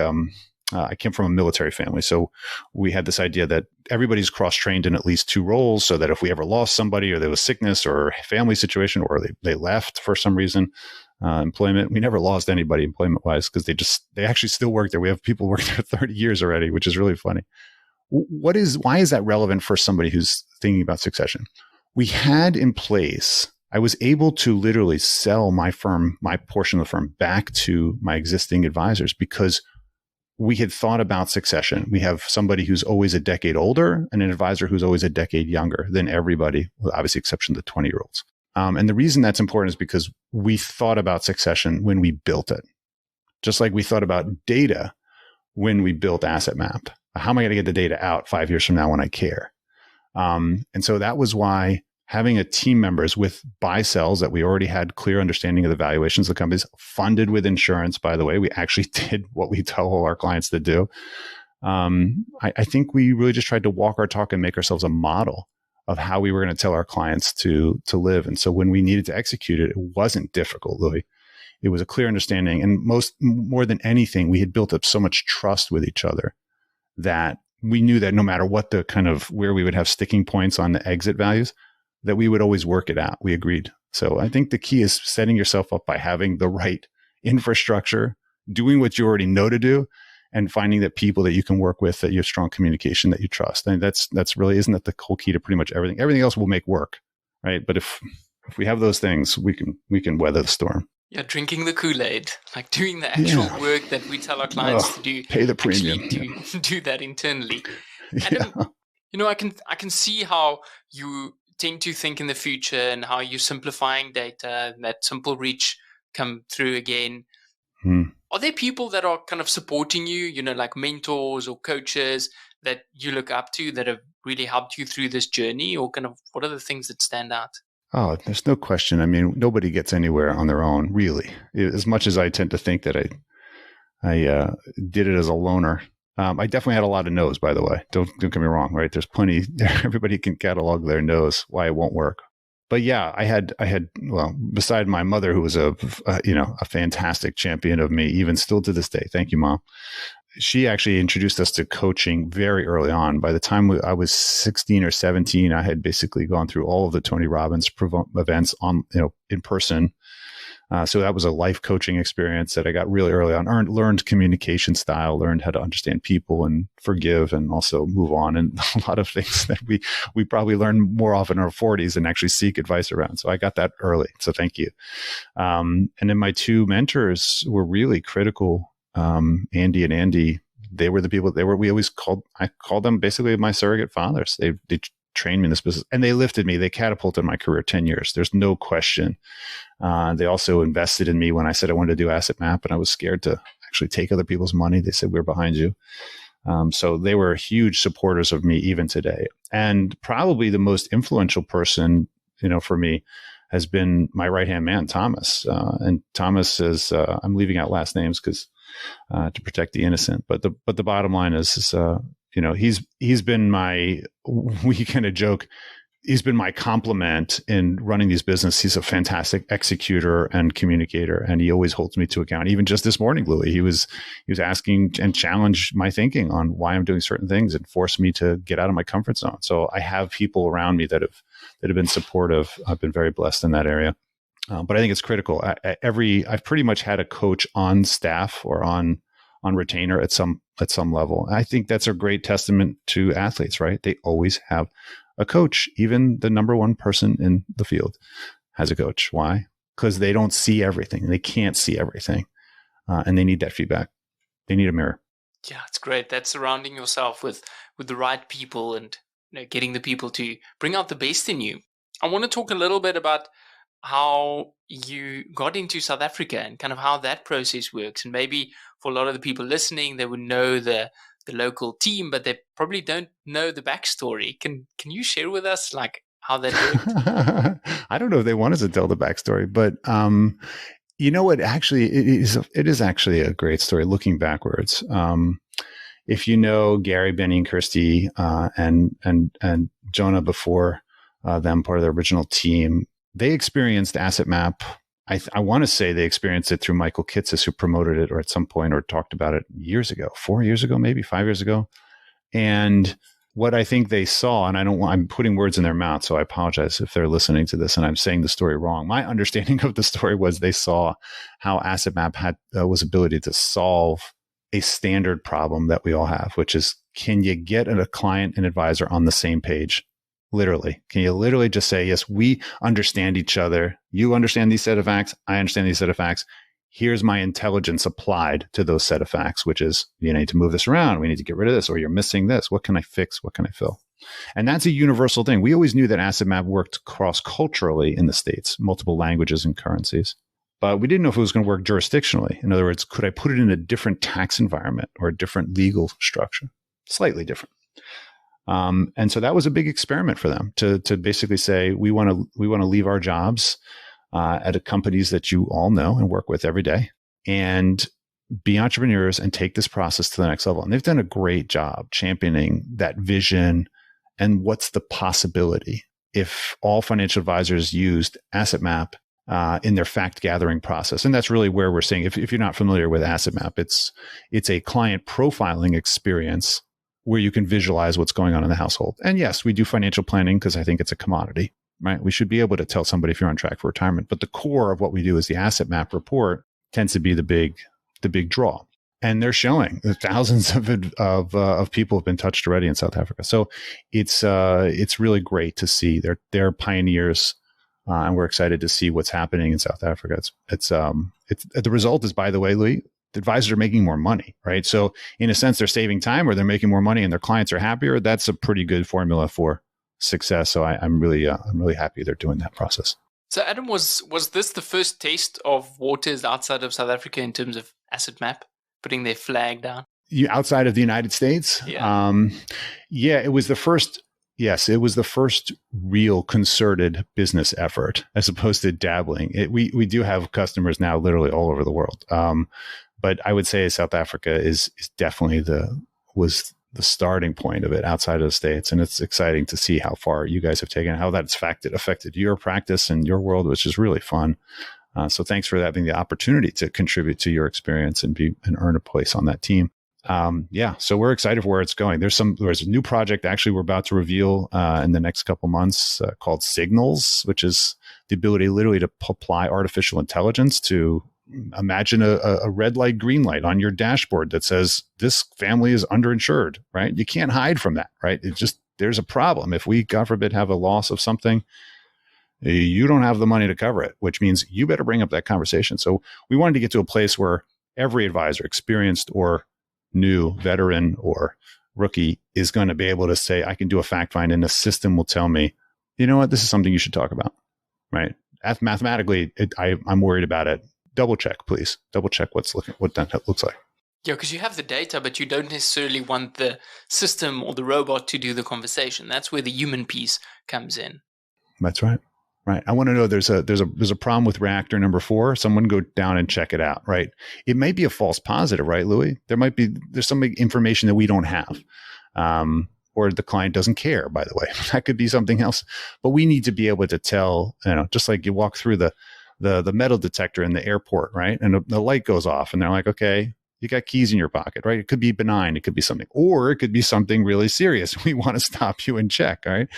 I came from a military family. So we had this idea that everybody's cross-trained in at least two roles so that if we ever lost somebody or there was sickness or family situation or they left for some reason, employment, we never lost anybody employment-wise because they actually still work there. We have people working there 30 years already, which is really funny. Why is that relevant for somebody who's thinking about succession? We had in place, I was able to literally sell my portion of the firm back to my existing advisors because we had thought about succession. We have somebody who's always a decade older and an advisor who's always a decade younger than everybody, with obviously exception to the 20-year-olds. And the reason that's important is because we thought about succession when we built it, just like we thought about data when we built Asset Map. How am I going to get the data out 5 years from now when I care? And so that was why having a team members with buy sells that we already had clear understanding of the valuations of the companies, funded with insurance, by the way, we actually did what we tell all our clients to do. I think we really just tried to walk our talk and make ourselves a model of how we were going to tell our clients to live. And so when we needed to execute it, it wasn't difficult, Louis. It was a clear understanding. And more than anything, we had built up so much trust with each other that we knew that no matter what the kind of where we would have sticking points on the exit values, that we would always work it out. We agreed. So I think the key is setting yourself up by having the right infrastructure, doing what you already know to do, and finding that people that you can work with, that you have strong communication, that you trust. And that's really, isn't that the whole key to pretty much everything? Everything else will make work, right? But if we have those things, we can weather the storm. Yeah, drinking the Kool-Aid, like doing the actual work that we tell our clients to do. Pay the premium. To do that internally. Yeah. And, I can see how you tend to think in the future and how you're simplifying data, and that simple reach come through again. Are there people that are kind of supporting you, like mentors or coaches that you look up to that have really helped you through this journey, or kind of what are the things that stand out? Oh, there's no question. I mean, nobody gets anywhere on their own, really. As much as I tend to think that I did it as a loner. I definitely had a lot of no's, by the way. Don't get me wrong, right? There's plenty. Everybody can catalog their no's, why it won't work. But yeah, I had well, beside my mother, who was a fantastic champion of me, even still to this day. Thank you, Mom. She actually introduced us to coaching very early on. By the time I was 16 or 17, I had basically gone through all of the Tony Robbins events on, in person. So that was a life coaching experience that I got really early on. Learned communication style, learned how to understand people and forgive, and also move on. And a lot of things that we probably learn more often in our 40s and actually seek advice around. So I got that early. So thank you. And then my two mentors were really critical. Andy and Andy, they were the people I called them basically my surrogate fathers. They trained me in this business, and they lifted me. They catapulted my career 10 years. There's no question. They also invested in me when I said I wanted to do Asset Map, and I was scared to actually take other people's money. They said, we're behind you. So they were huge supporters of me even today. And probably the most influential person, for me, has been my right-hand man, Thomas. And Thomas is, I'm leaving out last names because to protect the innocent. But the bottom line is he's been we kind of joke, he's been my complement in running these business. He's a fantastic executor and communicator, and he always holds me to account. Even just this morning, Louis, he was asking and challenged my thinking on why I'm doing certain things and forced me to get out of my comfort zone. So I have people around me that have been supportive. I've been very blessed in that area. But I think it's critical. I've pretty much had a coach on staff or on retainer at some level. And I think that's a great testament to athletes, right? They always have a coach. Even the number one person in the field has a coach. Why? Because they don't see everything. They can't see everything. And they need that feedback. They need a mirror. Yeah, it's great. That's surrounding yourself with the right people and getting the people to bring out the best in you. I want to talk a little bit about how you got into South Africa and kind of how that process works. And maybe for a lot of the people listening, they would know the local team, but they probably don't know the backstory. Can you share with us like how that worked? I don't know if they want us to tell the backstory, but You know what? Actually, it is actually a great story looking backwards. If you know Gary, Benny, and Kirsty, and Jonah before them, part of the original team, they experienced Asset Map. I want to say they experienced it through Michael Kitces, who promoted it, or at some point, or talked about it years ago, 4 years ago, maybe 5 years ago. And what I think they saw, and I'm putting words in their mouth, so I apologize if they're listening to this and I'm saying the story wrong. My understanding of the story was they saw how Asset Map had was ability to solve a standard problem that we all have, which is, can you get a client and advisor on the same page? Literally, can you literally just say, yes, we understand each other. You understand these set of facts. I understand these set of facts. Here's my intelligence applied to those set of facts, which is, you need to move this around. We need to get rid of this, or you're missing this. What can I fix? What can I fill? And that's a universal thing. We always knew that Asset Map worked cross-culturally in the States, multiple languages and currencies. But we didn't know if it was going to work jurisdictionally. In other words, could I put it in a different tax environment or a different legal structure? Slightly different. And so that was a big experiment for them to basically say, we want to leave our jobs at companies that you all know and work with every day, and be entrepreneurs and take this process to the next level. And they've done a great job championing that vision and what's the possibility if all financial advisors used Asset Map in their fact gathering process. And that's really where we're saying, if you're not familiar with Asset Map, it's a client profiling experience where you can visualize what's going on in the household. And yes, we do financial planning because I think it's a commodity, right? We should be able to tell somebody if you're on track for retirement. But the core of what we do is the Asset Map report tends to be the big draw. And they're showing that thousands of people have been touched already in South Africa. So it's really great to see they're pioneers, and we're excited to see what's happening in South Africa. It's the result is, by the way, Louis, the advisors are making more money, right? So in a sense, they're saving time, or they're making more money, and their clients are happier. That's a pretty good formula for success. So I'm really happy they're doing that process. So Adam, was this the first taste of waters outside of South Africa in terms of Asset Map putting their flag down? Outside of the United States? Yeah. Yeah, it was the first. Yes, it was the first real concerted business effort, as opposed to dabbling. We do have customers now literally all over the world. But I would say South Africa is definitely was the starting point of it outside of the States. And it's exciting to see how far you guys have taken, how that's affected your practice and your world, which is really fun. So thanks for having the opportunity to contribute to your experience and earn a place on that team. So we're excited for where it's going. There's a new project actually we're about to reveal in the next couple months called Signals, which is the ability literally to apply artificial intelligence to imagine a red light, green light on your dashboard that says this family is underinsured, right? You can't hide from that, right? There's a problem. If we, God forbid, have a loss of something, you don't have the money to cover it, which means you better bring up that conversation. So we wanted to get to a place where every advisor, experienced or new, veteran or rookie, is going to be able to say, I can do a fact find, and the system will tell me, you know what, this is something you should talk about, right? Mathematically, I'm worried about it. Double check, please. Double check what that looks like. Yeah, because you have the data, but you don't necessarily want the system or the robot to do the conversation. That's where the human piece comes in. That's right. Right. I want to know there's a problem with reactor number 4. Someone go down and check it out. Right. It may be a false positive, right, Louis? There's some information that we don't have, or the client doesn't care. By the way, that could be something else. But we need to be able to tell. Just like you walk through the metal detector in the airport, right? And the light goes off, and they're like, okay, you got keys in your pocket, right? It could be benign. It could be something, or it could be something really serious. We want to stop you and check, right?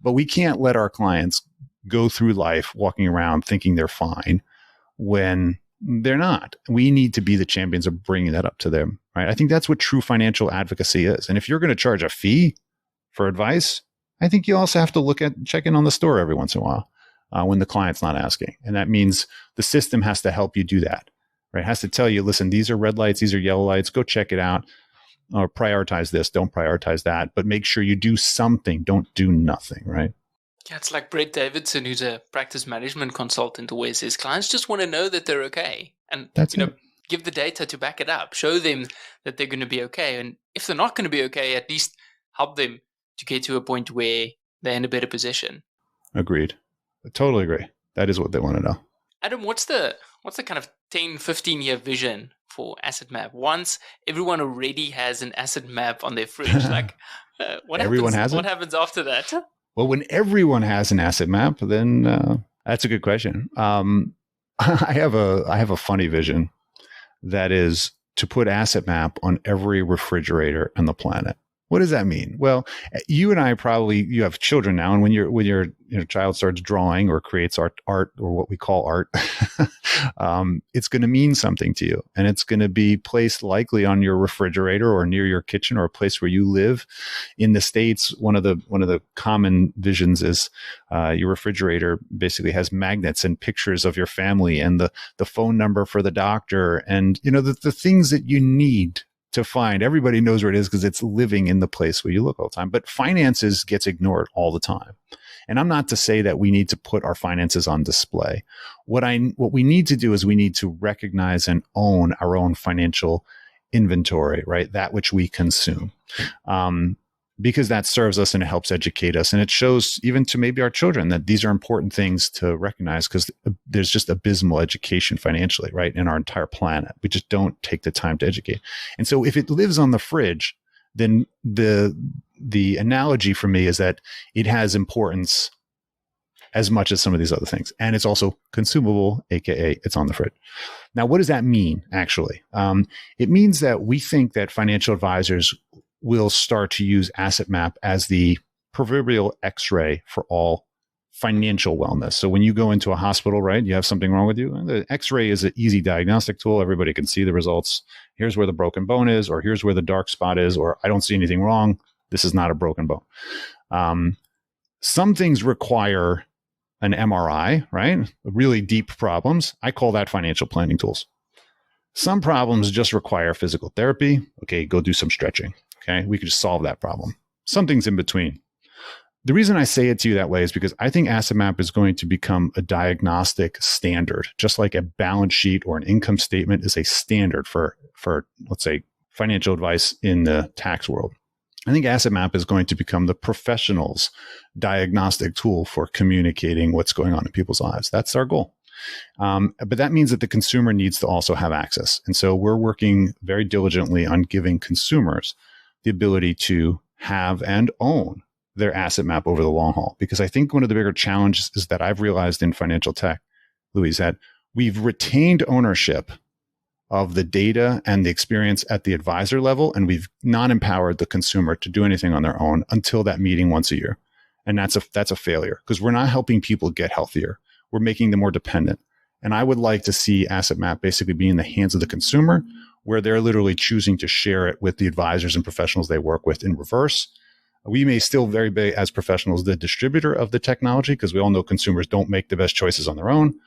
But we can't let our clients go through life walking around thinking they're fine when they're not. We need to be the champions of bringing that up to them, right? I think that's what true financial advocacy is. And if you're going to charge a fee for advice, I think you also have to check in on the store every once in a while when the client's not asking. And that means the system has to help you do that, right? It has to tell you, listen, these are red lights, these are yellow lights, go check it out, or prioritize this, don't prioritize that, but make sure you do something, don't do nothing, right? Yeah, it's like Brett Davidson, who's a practice management consultant, always says clients just want to know that they're okay. And give the data to back it up. Show them that they're going to be okay. And if they're not going to be okay, at least help them to get to a point where they're in a better position. Agreed. I totally agree. That is what they want to know. Adam, what's the what's the kind of 10, 15-year vision for asset map? Once everyone already has an asset map on their fridge, like what happens after that? Well, when everyone has an asset map, then that's a good question. I have a funny vision that is to put asset map on every refrigerator on the planet. What does that mean? Well, you and I you have children now, and when your child starts drawing or creates art or what we call art, it's going to mean something to you, and it's going to be placed likely on your refrigerator or near your kitchen or a place where you live. In the States, one of the common visions is your refrigerator basically has magnets and pictures of your family and the phone number for the doctor and the things that you need to find. Everybody knows where it is because it's living in the place where you look all the time. But finances gets ignored all the time. And I'm not to say that we need to put our finances on display. What we need to do is we need to recognize and own our own financial inventory, right? That which we consume. Because that serves us and it helps educate us. And it shows even to maybe our children that these are important things to recognize because there's just abysmal education financially, right? In our entire planet. We just don't take the time to educate. And so if it lives on the fridge, then the analogy for me is that it has importance as much as some of these other things. And it's also consumable, AKA it's on the fridge. Now, what does that mean, actually? It means that we think that financial advisors will start to use asset map as the proverbial x-ray for all financial wellness. So when you go into a hospital, right, you have something wrong with you, the x-ray is an easy diagnostic tool. Everybody can see the results. Here's where the broken bone is, or here's where the dark spot is, or I don't see anything wrong. This is not a broken bone. Some things require an MRI, right? Really deep problems. I call that financial planning tools. Some problems just require physical therapy. Okay, go do some stretching. Okay, we could just solve that problem. Something's in between. The reason I say it to you that way is because I think asset map is going to become a diagnostic standard, just like a balance sheet or an income statement is a standard for let's say, financial advice in the tax world. I think asset map is going to become the professional's diagnostic tool for communicating what's going on in people's lives. That's our goal. But that means that the consumer needs to also have access. And so we're working very diligently on giving consumers the ability to have and own their asset map over the long haul. Because I think one of the bigger challenges is that I've realized in financial tech, Louis, that we've retained ownership of the data and the experience at the advisor level, and we've not empowered the consumer to do anything on their own until that meeting once a year. And that's a failure because we're not helping people get healthier. We're making them more dependent. And I would like to see asset map basically be in the hands of the consumer, where they're literally choosing to share it with the advisors and professionals they work with in reverse. We may still very be, as professionals, the distributor of the technology, because we all know consumers don't make the best choices on their own,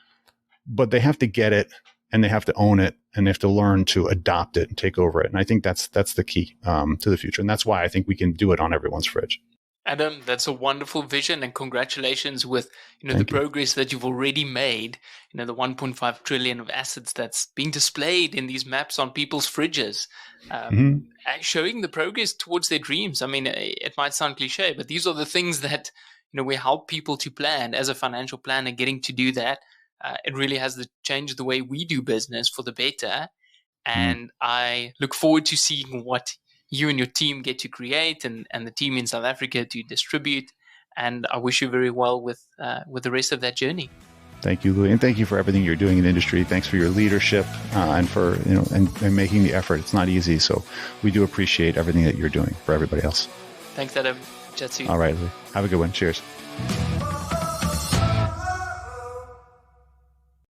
but they have to get it and they have to own it and they have to learn to adopt it and take over it. And I think that's the key to the future. And that's why I think we can do it on everyone's fridge. Adam, that's a wonderful vision, and congratulations with the progress that you've already made. The 1.5 trillion of assets that's being displayed in these maps on people's fridges, showing the progress towards their dreams. I mean, it might sound cliche, but these are the things that we help people to plan as a financial planner. Getting to do that, it really has changed the way we do business for the better. And I look forward to seeing what you and your team get to create and the team in South Africa to distribute. And I wish you very well with the rest of that journey. Thank you, Louis. And thank you for everything you're doing in the industry. Thanks for your leadership and for, and making the effort. It's not easy. So we do appreciate everything that you're doing for everybody else. Thanks, Adam. Chat soon. All right, Louis. Have a good one. Cheers.